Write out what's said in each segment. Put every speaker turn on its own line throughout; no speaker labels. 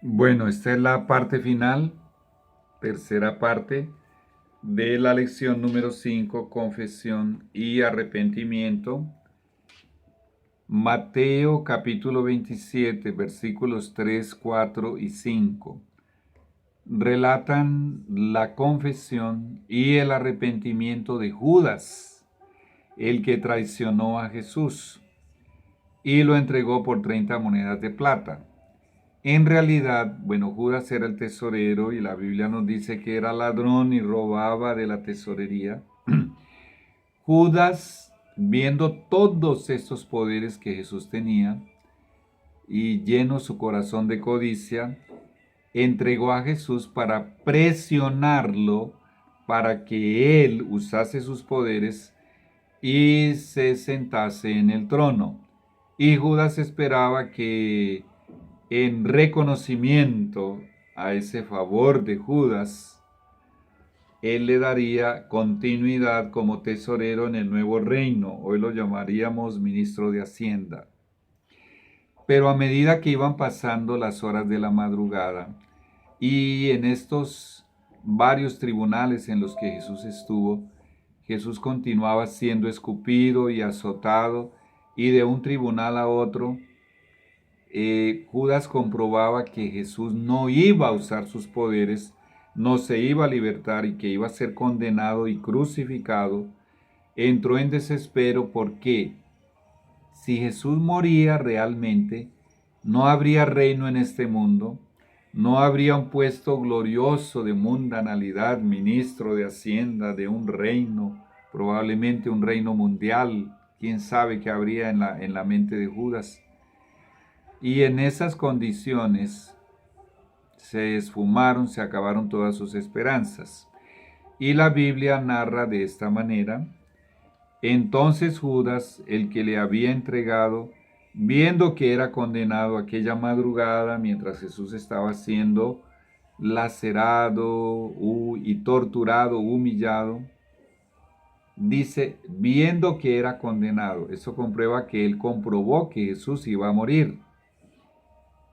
Bueno, esta es la parte final, tercera parte de la lección número 5, confesión y arrepentimiento. Mateo capítulo 27, versículos 3, 4 y 5. Relatan la confesión y el arrepentimiento de Judas, el que traicionó a Jesús y lo entregó por 30 monedas de plata. En realidad, bueno, Judas era el tesorero y la Biblia nos dice que era ladrón y robaba de la tesorería. Judas, viendo todos estos poderes que Jesús tenía y lleno su corazón de codicia, entregó a Jesús para presionarlo para que él usase sus poderes y se sentase en el trono. Y Judas esperaba que en reconocimiento a ese favor de Judas, él le daría continuidad como tesorero en el nuevo reino. Hoy lo llamaríamos ministro de Hacienda. Pero a medida que iban pasando las horas de la madrugada y en estos varios tribunales en los que Jesús estuvo, Jesús continuaba siendo escupido y azotado, y de un tribunal a otro Judas comprobaba que Jesús no iba a usar sus poderes, no se iba a libertar y que iba a ser condenado y crucificado. Entró en desespero porque si Jesús moría realmente, no habría reino en este mundo, no habría un puesto glorioso de mundanalidad, ministro de Hacienda de un reino, probablemente un reino mundial. Quién sabe qué habría en la mente de Judas. Y en esas condiciones se esfumaron, se acabaron todas sus esperanzas. Y la Biblia narra de esta manera: entonces Judas, el que le había entregado, viendo que era condenado aquella madrugada mientras Jesús estaba siendo lacerado y torturado, humillado, dice, viendo que era condenado. Eso comprueba que él comprobó que Jesús iba a morir.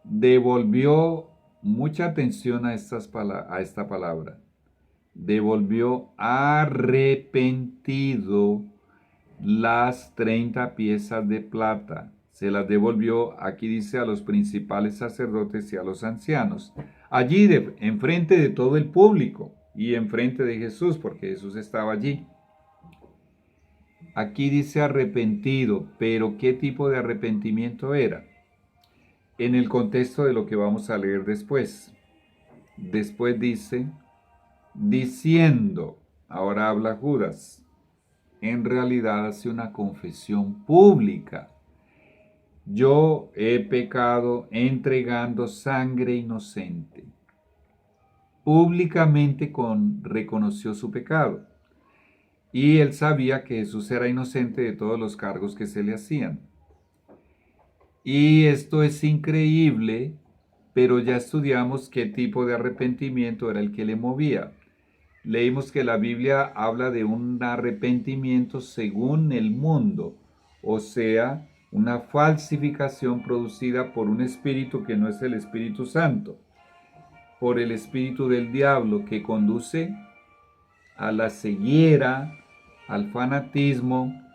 Devolvió mucha atención a esta palabra. Devolvió arrepentido las 30 piezas de plata. Se las devolvió, aquí dice, a los principales sacerdotes y a los ancianos. Allí, enfrente de todo el público y enfrente de Jesús, porque Jesús estaba allí. Aquí dice arrepentido, pero ¿qué tipo de arrepentimiento era? En el contexto de lo que vamos a leer después. Después dice, diciendo, ahora habla Judas, en realidad hace una confesión pública. Yo he pecado entregando sangre inocente. Públicamente reconoció su pecado. Y él sabía que Jesús era inocente de todos los cargos que se le hacían. Y esto es increíble, pero ya estudiamos qué tipo de arrepentimiento era el que le movía. Leímos que la Biblia habla de un arrepentimiento según el mundo, o sea, una falsificación producida por un espíritu que no es el Espíritu Santo, por el espíritu del diablo que conduce a la ceguera, al fanatismo,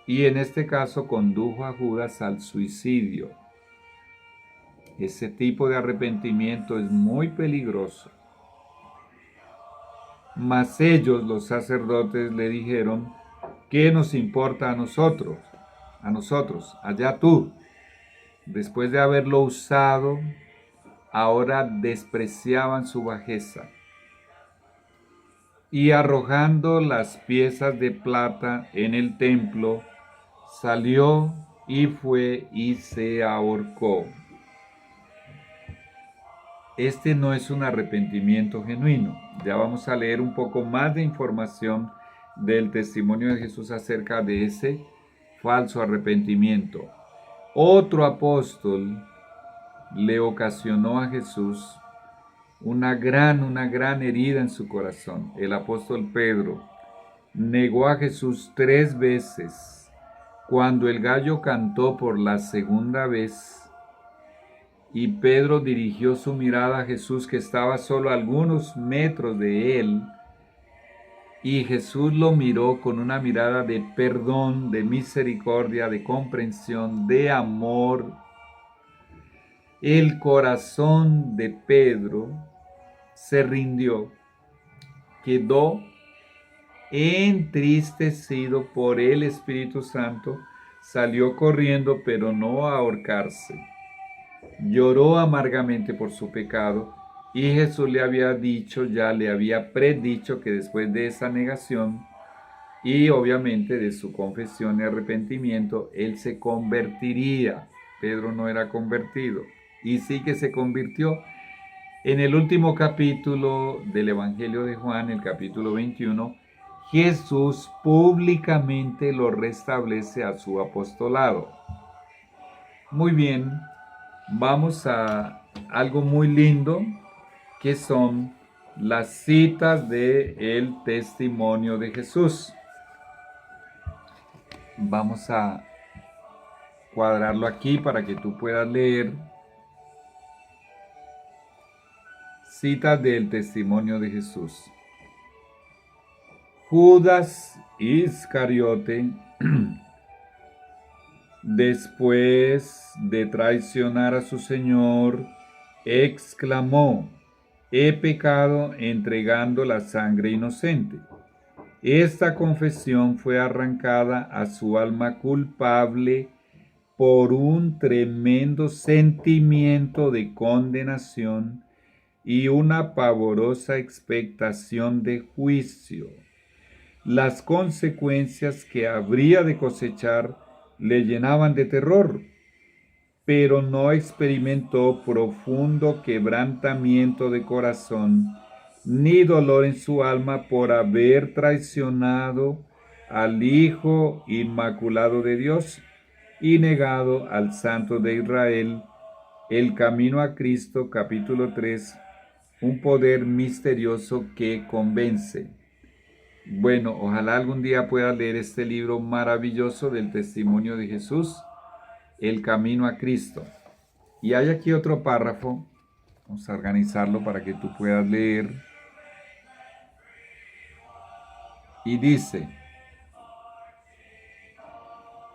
y en este caso condujo a Judas al suicidio. Ese tipo de arrepentimiento es muy peligroso. Mas ellos, los sacerdotes, le dijeron, ¿qué nos importa a nosotros? A nosotros, allá tú. Después de haberlo usado, ahora despreciaban su bajeza. Y arrojando las piezas de plata en el templo, salió y fue y se ahorcó. Este no es un arrepentimiento genuino. Ya vamos a leer un poco más de información del testimonio de Jesús acerca de ese falso arrepentimiento. Otro apóstol le ocasionó a Jesús una gran herida en su corazón. El apóstol Pedro negó a Jesús 3 veces. Cuando el gallo cantó por la segunda vez, y Pedro dirigió su mirada a Jesús, que estaba solo a algunos metros de él, y Jesús lo miró con una mirada de perdón, de misericordia, de comprensión, de amor. El corazón de Pedro se rindió, quedó entristecido por el Espíritu Santo, salió corriendo, pero no a ahorcarse. Lloró amargamente por su pecado, y Jesús le había dicho, ya le había predicho que después de esa negación y obviamente de su confesión y arrepentimiento, él se convertiría. Pedro no era convertido, y sí que se convirtió. En el último capítulo del Evangelio de Juan, el capítulo 21, Jesús públicamente lo restablece a su apostolado. Muy bien, vamos a algo muy lindo, que son las citas del testimonio de Jesús. Vamos a cuadrarlo aquí para que tú puedas leer. Citas del testimonio de Jesús. Judas Iscariote, después de traicionar a su Señor, exclamó: he pecado entregando la sangre inocente. Esta confesión fue arrancada a su alma culpable por un tremendo sentimiento de condenación y una pavorosa expectación de juicio. Las consecuencias que habría de cosechar le llenaban de terror, pero no experimentó profundo quebrantamiento de corazón ni dolor en su alma por haber traicionado al Hijo Inmaculado de Dios y negado al Santo de Israel. El camino a Cristo, capítulo 3, un poder misterioso que convence. Bueno, ojalá algún día puedas leer este libro maravilloso del testimonio de Jesús, El camino a Cristo. Y hay aquí otro párrafo, vamos a organizarlo para que tú puedas leer. Y dice: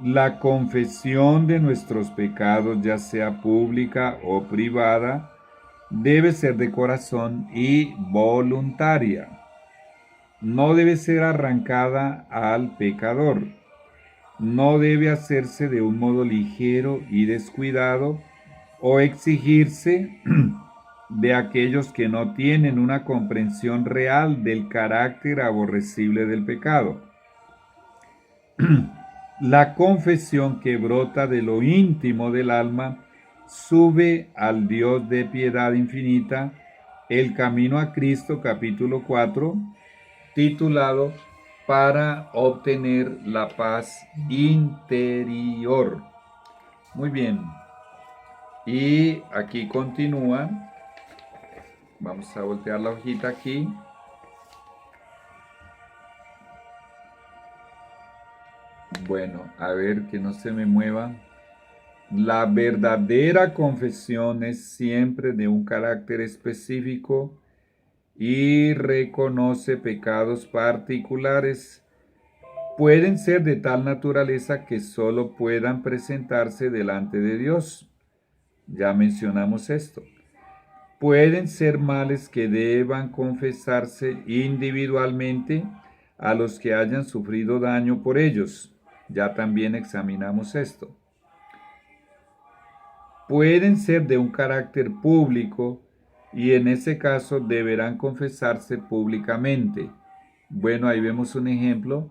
la confesión de nuestros pecados, ya sea pública o privada, debe ser de corazón y voluntaria. No debe ser arrancada al pecador. No debe hacerse de un modo ligero y descuidado o exigirse de aquellos que no tienen una comprensión real del carácter aborrecible del pecado. La confesión que brota de lo íntimo del alma sube al Dios de piedad infinita. El camino a Cristo, capítulo 4, titulado Para obtener la paz interior. Muy bien. Y aquí continúa. Vamos a voltear la hojita aquí. Bueno, a ver que no se me mueva. La verdadera confesión es siempre de un carácter específico y reconoce pecados particulares. Pueden ser de tal naturaleza que solo puedan presentarse delante de Dios. Ya mencionamos esto. Pueden ser males que deban confesarse individualmente a los que hayan sufrido daño por ellos. Ya también examinamos esto. Pueden ser de un carácter público y en ese caso deberán confesarse públicamente. Bueno, ahí vemos un ejemplo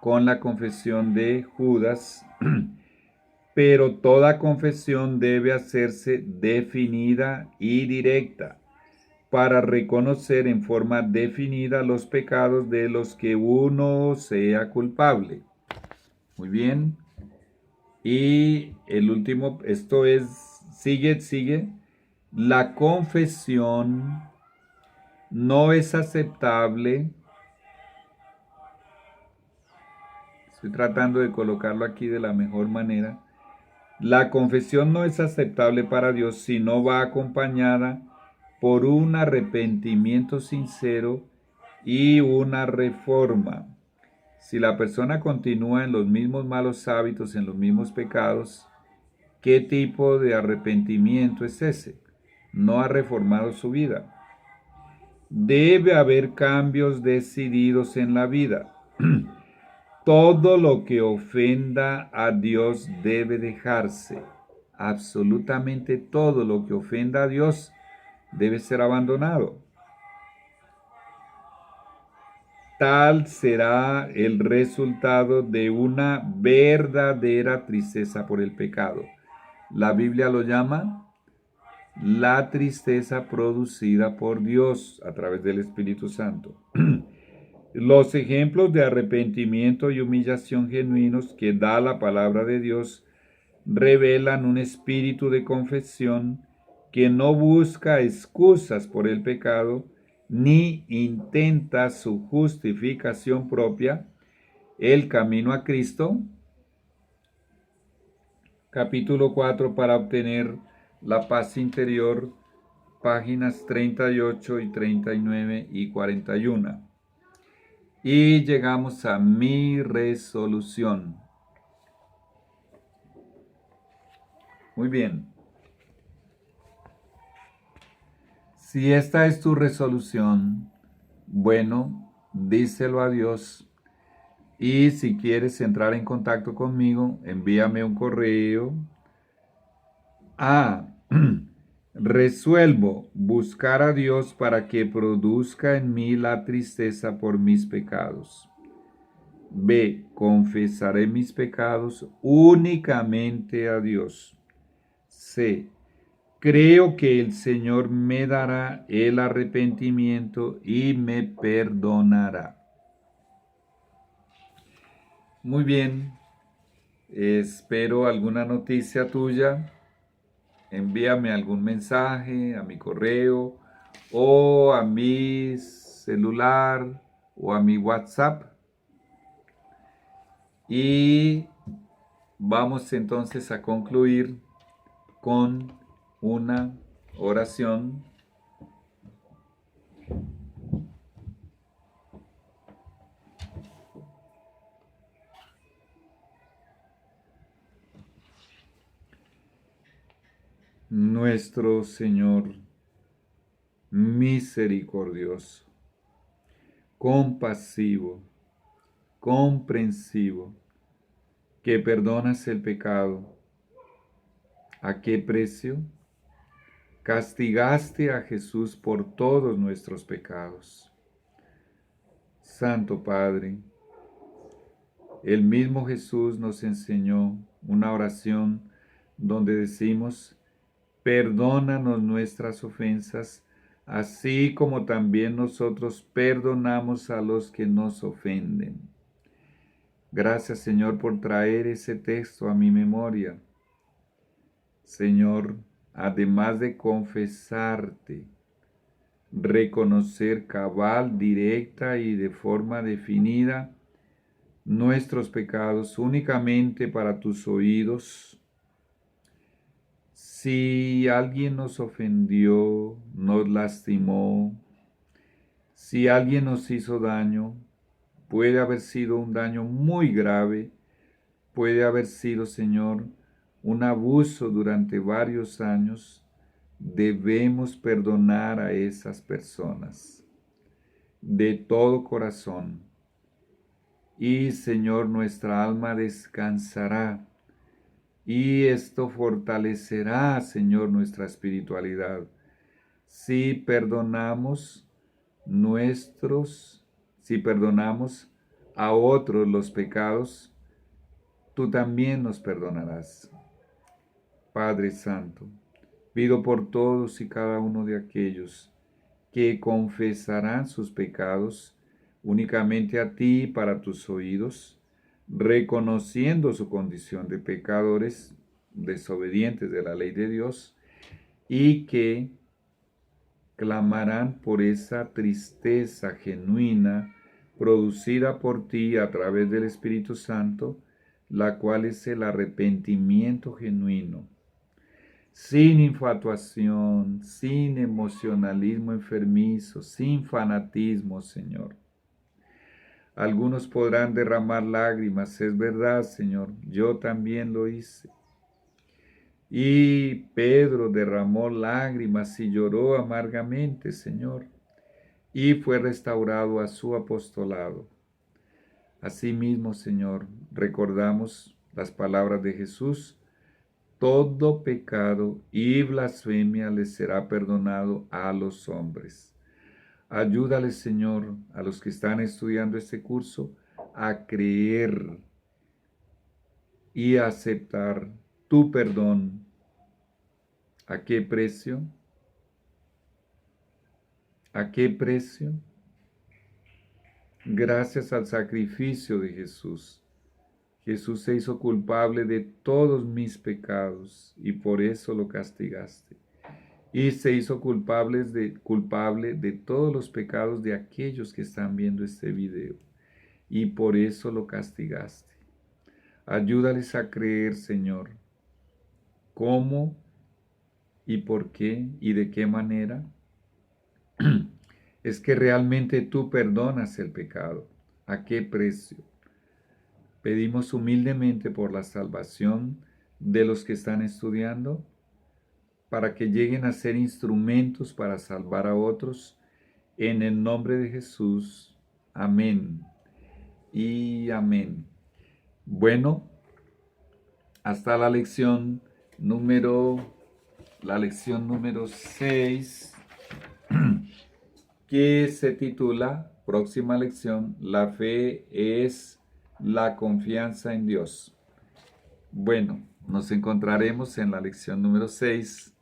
con la confesión de Judas, pero toda confesión debe hacerse definida y directa para reconocer en forma definida los pecados de los que uno sea culpable. Muy bien. Y el último, esto es, sigue. La confesión no es aceptable. Estoy tratando de colocarlo aquí de la mejor manera. La confesión no es aceptable para Dios si no va acompañada por un arrepentimiento sincero y una reforma. Si la persona continúa en los mismos malos hábitos, en los mismos pecados, ¿qué tipo de arrepentimiento es ese? No ha reformado su vida. Debe haber cambios decididos en la vida. Todo lo que ofenda a Dios debe dejarse. Absolutamente todo lo que ofenda a Dios debe ser abandonado. Tal será el resultado de una verdadera tristeza por el pecado. La Biblia lo llama la tristeza producida por Dios a través del Espíritu Santo. Los ejemplos de arrepentimiento y humillación genuinos que da la palabra de Dios revelan un espíritu de confesión que no busca excusas por el pecado ni intenta su justificación propia. El camino a Cristo, capítulo 4, para obtener la paz interior, páginas 38 y 39 y 41. Y llegamos a mi resolución. Muy bien. Si esta es tu resolución, bueno, díselo a Dios. Y si quieres entrar en contacto conmigo, envíame un correo a resuelvo buscar a Dios para que produzca en mí la tristeza por mis pecados. B. Confesaré mis pecados únicamente a Dios. C. Creo que el Señor me dará el arrepentimiento y me perdonará. Muy bien, espero alguna noticia tuya. Envíame algún mensaje a mi correo o a mi celular o a mi WhatsApp. Y vamos entonces a concluir con una oración. Nuestro Señor misericordioso, compasivo, comprensivo, que perdonas el pecado. ¿A qué precio? Castigaste a Jesús por todos nuestros pecados. Santo Padre, el mismo Jesús nos enseñó una oración donde decimos: perdónanos nuestras ofensas, así como también nosotros perdonamos a los que nos ofenden. Gracias, Señor, por traer ese texto a mi memoria. Señor, además de confesarte, reconocer cabal, directa y de forma definida nuestros pecados únicamente para tus oídos. Si alguien nos ofendió, nos lastimó, si alguien nos hizo daño, puede haber sido un daño muy grave, puede haber sido, Señor, un abuso durante varios años. Debemos perdonar a esas personas de todo corazón. Y, Señor, nuestra alma descansará. Y esto fortalecerá, Señor, nuestra espiritualidad. Si perdonamos si perdonamos a otros los pecados, tú también nos perdonarás. Padre Santo, pido por todos y cada uno de aquellos que confesarán sus pecados únicamente a ti para tus oídos, reconociendo su condición de pecadores, desobedientes de la ley de Dios, y que clamarán por esa tristeza genuina producida por ti a través del Espíritu Santo, la cual es el arrepentimiento genuino, sin infatuación, sin emocionalismo enfermizo, sin fanatismo, Señor. Algunos podrán derramar lágrimas, es verdad, Señor, yo también lo hice. Y Pedro derramó lágrimas y lloró amargamente, Señor, y fue restaurado a su apostolado. Asimismo, Señor, recordamos las palabras de Jesús: todo pecado y blasfemia les será perdonado a los hombres. Ayúdales, Señor, a los que están estudiando este curso a creer y a aceptar tu perdón. ¿A qué precio? ¿A qué precio? Gracias al sacrificio de Jesús. Jesús se hizo culpable de todos mis pecados y por eso lo castigaste. Y se hizo culpable de todos los pecados de aquellos que están viendo este video. Y por eso lo castigaste. Ayúdales a creer, Señor. ¿Cómo y por qué y de qué manera? Es que realmente tú perdonas el pecado. ¿A qué precio? Pedimos humildemente por la salvación de los que están estudiando, para que lleguen a ser instrumentos para salvar a otros, en el nombre de Jesús. Amén y amén. Bueno, hasta la lección número 6, que se titula, próxima lección, la fe es la confianza en Dios. Bueno, nos encontraremos en la lección número 6.